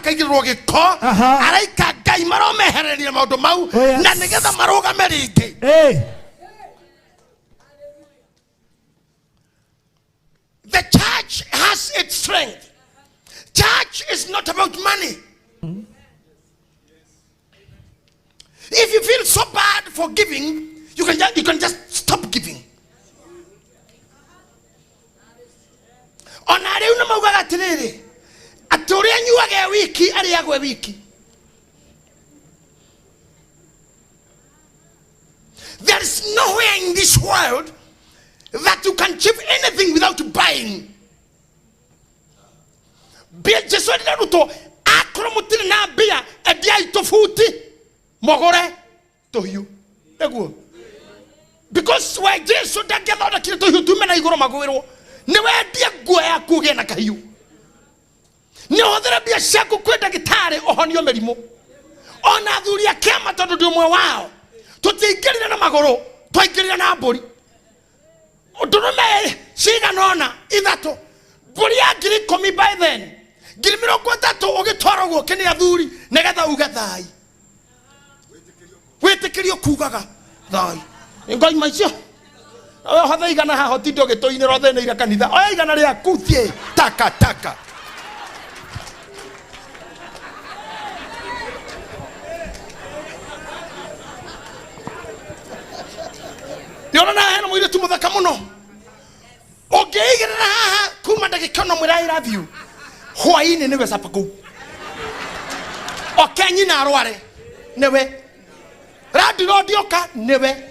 makaigirwo giko araika ngai maromehereria maundu mau na nigetha marugame ringi. The church has its strength. Church is not about money. If you feel so bad for giving, you can just stop giving. Ona leo na maugaga tiriri aturi anyuage wiki ari agwe wiki. There is nowhere in this world that you can achieve anything without buying. Bia Jesu ndi ruto akromutire na bia edia itofuti mogore tohiu eguo. Because why Jesu dagetha na kire tohiu tumena igoro magwirwo ni wendia guo ya kuge na kahiu. Ni hothera bia ciaku kwenda gitari ohonio merimo. Ona thuri akema tondu ndi umwe wao. Tutingirira na magoro, twaingirira na mburi. Udurume shiga nona ithato. Mburi ya ngiri 10 by then. Ngiri 30 ugitwara guo kini athuri negetha uga thai. Witikirio kugaga thai. Ngai maicio. Oyo hatha igana ha hotindo gitoini rothene ira kanitha. Oyo igana ria kuthie taka. Yona na heno mwire tumuthaka muno. Ogeigira haha kuma ndagikano mwira I love you. Hwaini niwe sapaku. Okenyi na arware niwe. Radio dioka niwe.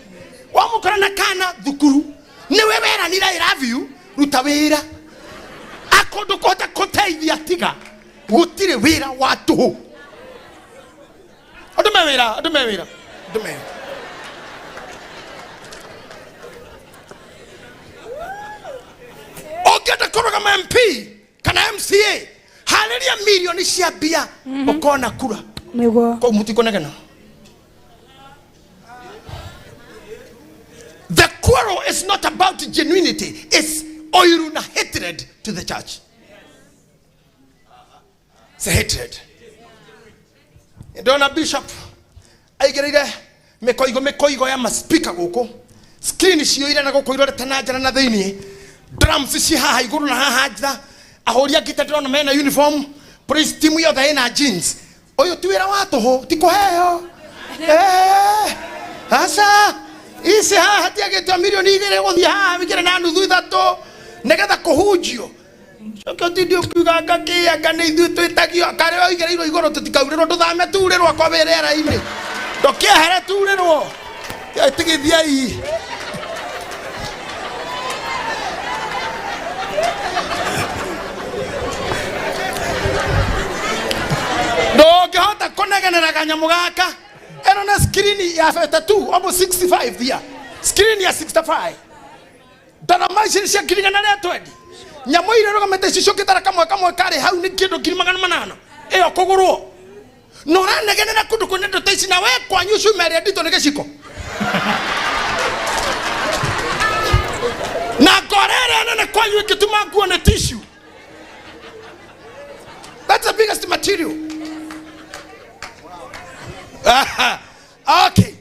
Wamukora na kana thukuru niwe wera ni I love you rutawira. Akondo kota koteithia tiga. Gutire wira watu. Odumewira. Ogeta koroga MP kana MCA haleria milioni cia bia okona kura nego ko mutiko negena. The quarrel is not about genuinity, it's oil na hatred to the church. It's a hatred. Ndona bishop aigerire mekoigo ya maspika guko screen cio ira na gukoirore tanajana na thiini drums ci haha iguru na haha nja ahoria gita ndona mena uniform praise team yothe ina jeans oyo tiwira watuho tikuheo asa isi haha tiagitwa milioni 2 guthie haha bikire na nuthu ithato negetha kuhunjio Choko tidio kugaga kia kana ithu twitagio kare oigereirwo igoro tutikauriro tuthame turirwo kwa berera ine ndokia here turirwo tigithia ii Doge hota konegenera kanyamu gaka eno na screen ya 32 almost 65 here screen ya 65 dara machine cia kiringa na retwendi nyamo ire rogamete cicoke tara kamwe kare hau ni kindu 800 iyo kugurwo no ranegenera kundu kunendo taici na we kwanyu shumere ndito ne giciko na gorere na kwanyu kituma nguo na tissue. That's the biggest material. Okay.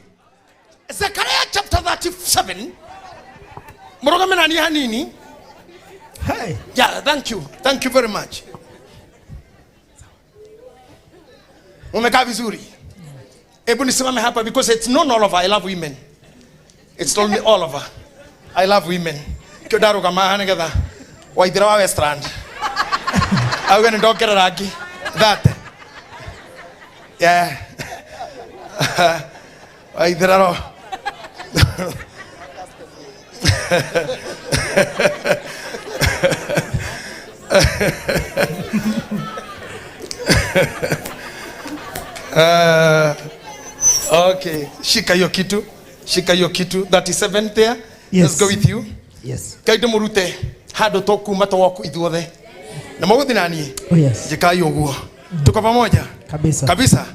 Zechariah chapter 37. Murogamena ni hanini? Hey. Yeah, thank you. Thank you very much. Umekaa vizuri. Ebu nisimame hapa because it's not all over. I love women. It's only all over. I love women. Kyodaru kama hanegeda. Waithira wa Westland. I'm going to talk about that. Yeah. Waithira okay. Shika yo kitu. 37 there. Yes. Let's go with you. Yes. Kaito murute hado toku mato waku ithuothe. Na mwaguthi nani? Oh yes. Jikayo guo. Tuko pamoja? Kabisa. Kabisa.